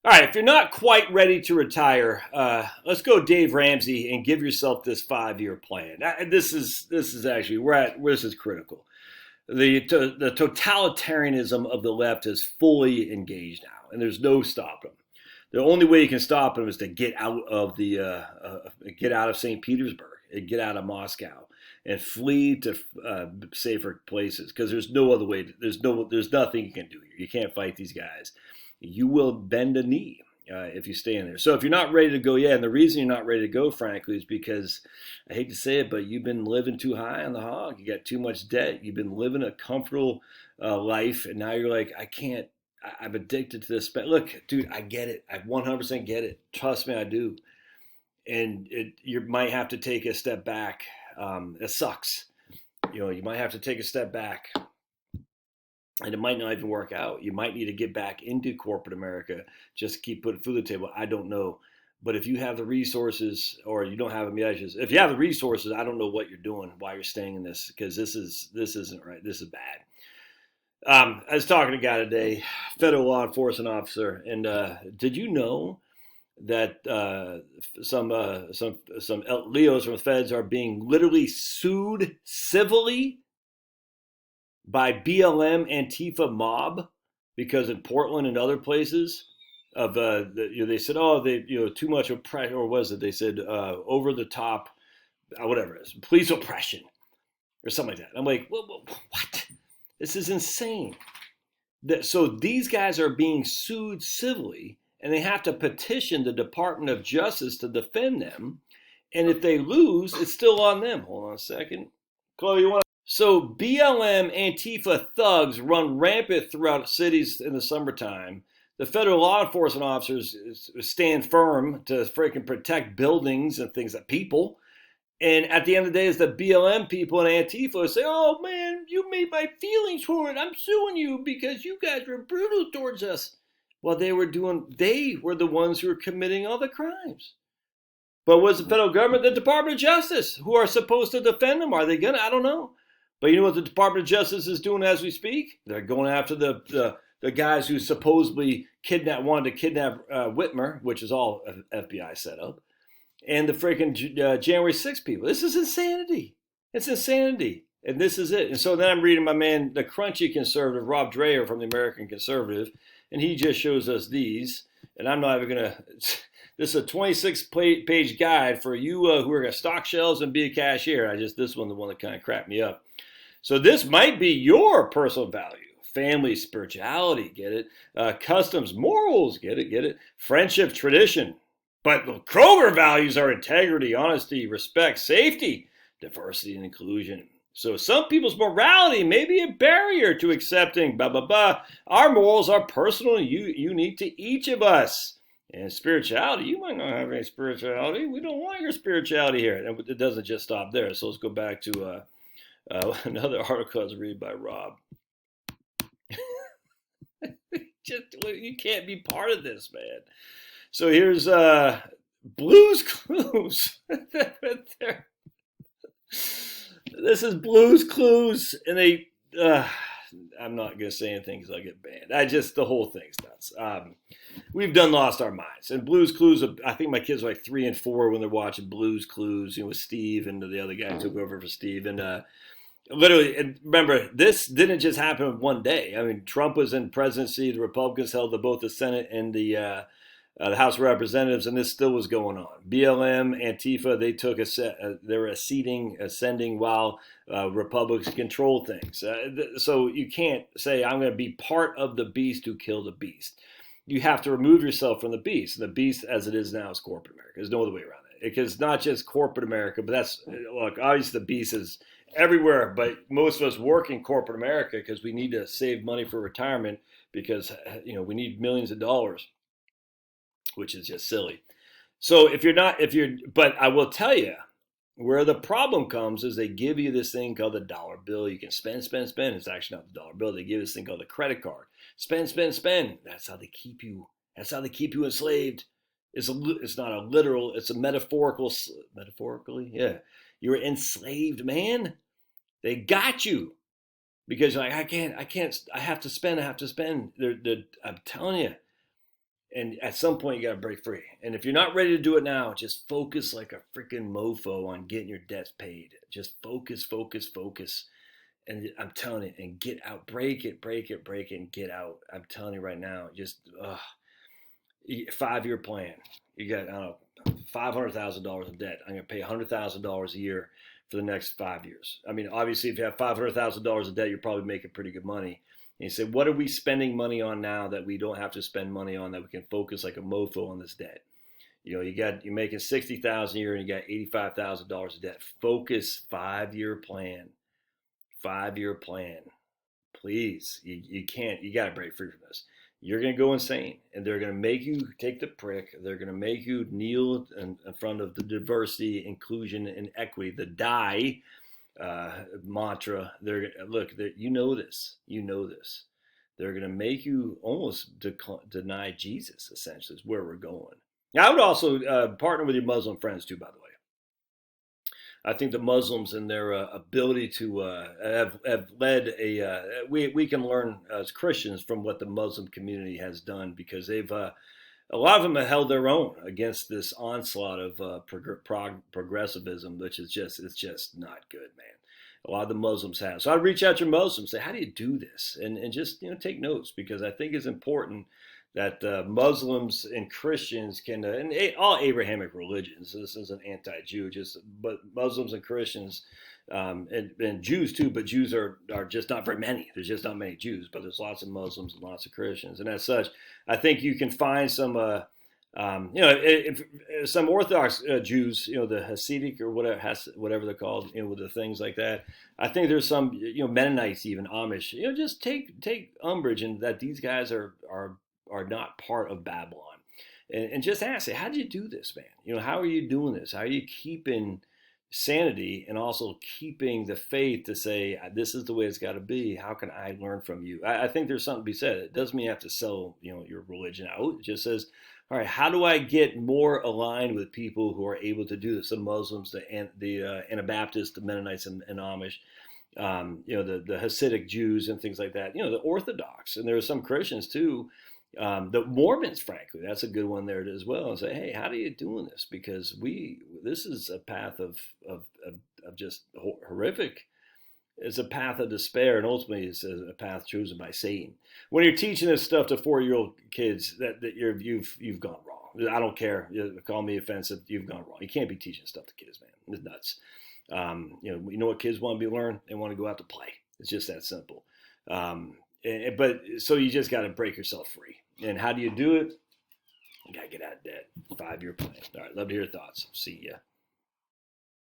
All right, if you're not quite ready to retire, let's go Dave Ramsey and give yourself this 5-year plan. This is actually this is critical. The totalitarianism of the left is fully engaged now, and there's no stopping them. The only way you can stop them is to get out of St. Petersburg and get out of Moscow and flee to safer places, because there's no other way. There's nothing you can do here. You can't fight these guys. You will bend a knee if you stay in there. So if you're not ready to go yet, and the reason you're not ready to go, frankly, is because, I hate to say it, but you've been living too high on the hog. You got too much debt. You've been living a comfortable life, and now you're like, I can't. I'm addicted to this. Look, dude, I get it. I 100% get it. Trust me, I do. And you might have to take a step back. It sucks. You might have to take a step back. And it might not even work out. You might need to get back into corporate America just to keep putting food on the table. I don't know. But if you have the resources, or you don't have them yet, if you have the resources, I don't know what you're doing while you're staying in this, because this isn't right. This is bad. I was talking to a guy today, federal law enforcement officer, and did you know that some Leos from the feds are being literally sued civilly by BLM Antifa mob, because in Portland and other places of they said, too much oppression, or was it they said over the top, whatever it is, police oppression or something like that. I'm like, what? This is insane. So these guys are being sued civilly, and they have to petition the Department of Justice to defend them. And if they lose, it's still on them. Hold on a second. Chloe, you want to? So BLM Antifa thugs run rampant throughout cities in the summertime. The federal law enforcement officers stand firm to freaking protect buildings and things like people. And at the end of the day, it's the BLM people and Antifa who say, oh man, you made my feelings hurt. I'm suing you because you guys were brutal towards us. Well, they were the ones who were committing all the crimes. But was the federal government, the Department of Justice, who are supposed to defend them? Are they gonna? I don't know. But you know what the Department of Justice is doing as we speak? They're going after the guys who supposedly wanted to kidnap Whitmer, which is all FBI set up, and the freaking January 6th people. This is insanity. It's insanity. And this is it. And so then I'm reading my man, the crunchy conservative, Rob Dreher from the American Conservative, and he just shows us these. And I'm not even going to... This is a 26-page guide for you who are going to stock shelves and be a cashier. This one, the one that kind of crapped me up. So this might be your personal value. Family, spirituality, get it. Customs, morals, get it. Friendship, tradition. But the Kroger values are integrity, honesty, respect, safety, diversity, and inclusion. So some people's morality may be a barrier to accepting blah, blah, blah. Our morals are personal and unique to each of us. And spirituality, you might not have any spirituality. We don't want your spirituality here. And it doesn't just stop there. So let's go back to another article I was reading by Rob. You can't be part of this, man. So here's Blue's Clues. This is Blue's Clues, and they. I'm not gonna say anything because I'll get banned. The whole thing's nuts. We've done lost our minds. And Blue's Clues, I think my kids are like 3 and 4 when they're watching Blue's Clues, with Steve, and the other guy took over for Steve. And literally, and remember, this didn't just happen in one day. I mean, Trump was in presidency. The Republicans held both the Senate and the House of Representatives, and this still was going on. BLM, Antifa, they took they were ascending while Republicans controlled things. So you can't say, I'm going to be part of the beast who killed the beast. You have to remove yourself from the beast. And the beast, as it is now, is corporate America. There's no other way around it. Because it's not just corporate America, but obviously the beast is everywhere. But most of us work in corporate America because we need to save money for retirement because, we need millions of dollars, which is just silly. So but I will tell you, where the problem comes is they give you this thing called the dollar bill. You can spend. It's actually not the dollar bill. They give you this thing called the credit card. Spend. That's how they keep you. That's how they keep you enslaved. It's not a literal. It's a metaphorically. Yeah, you're enslaved, man. They got you because you're like, I can't. I have to spend. I'm telling you. And at some point, you got to break free. And if you're not ready to do it now, just focus like a freaking mofo on getting your debts paid. Just focus, focus, focus. And I'm telling you, and get out, break it, break it, break it, and get out. I'm telling you right now, just 5-year plan. You got, I don't know, $500,000 in debt. I'm going to pay $100,000 a year for the next 5 years. I mean, obviously, if you have $500,000 in debt, you're probably making pretty good money. And you say, what are we spending money on now that we don't have to spend money on, that we can focus like a mofo on this debt? You know, you're making $60,000 a year and you got $85,000 of debt. Focus, 5-year plan. 5-year plan. Please, you can't. You got to break free from this. You're going to go insane, and they're going to make you take the prick. They're going to make you kneel in front of the diversity, inclusion, and equity, the DIE mantra. You know this. You know this. They're going to make you almost deny Jesus, essentially, is where we're going. Now, I would also partner with your Muslim friends, too, by the way. I think the Muslims and their ability to have led we can learn as Christians from what the Muslim community has done, because they've a lot of them have held their own against this onslaught of progressivism, which is it's just not good, man. A lot of the Muslims have. So I'd reach out to your Muslims, say, how do you do this? And just take notes, because I think it's important that Muslims and Christians can, and all Abrahamic religions, this isn't anti-Jew, but Muslims and Christians, and Jews too, but Jews are just not very many. There's just not many Jews, but there's lots of Muslims and lots of Christians. And as such, I think you can find some, some Orthodox Jews, the Hasidic or whatever they're called, with the things like that. I think there's some, Mennonites, even Amish, just take umbrage in that these guys are not part of Babylon, and just ask, how do you do this, man? How are you doing this? How are you keeping sanity and also keeping the faith to say, this is the way it's got to be? How can I learn from you? I think there's something to be said. It doesn't mean you have to sell, your religion out. It just says, all right, how do I get more aligned with people who are able to do this? The Muslims, the Anabaptists, the Mennonites, and Amish. The Hasidic Jews and things like that. The Orthodox, and there are some Christians too. The Mormons, frankly, that's a good one there as well. And say, hey, how are you doing this? Because this is a path of just horrific. It's a path of despair, and ultimately it's a path chosen by Satan. When you're teaching this stuff to 4-year-old kids, that you've gone wrong. I don't care. Call me offensive. You've gone wrong. You can't be teaching stuff to kids, man. It's nuts. You know what kids want to be learned? They want to go out to play. It's just that simple. But so you just got to break yourself free. And how do you do it? You got to get out of debt. 5-year plan. All right. Love to hear your thoughts. See ya.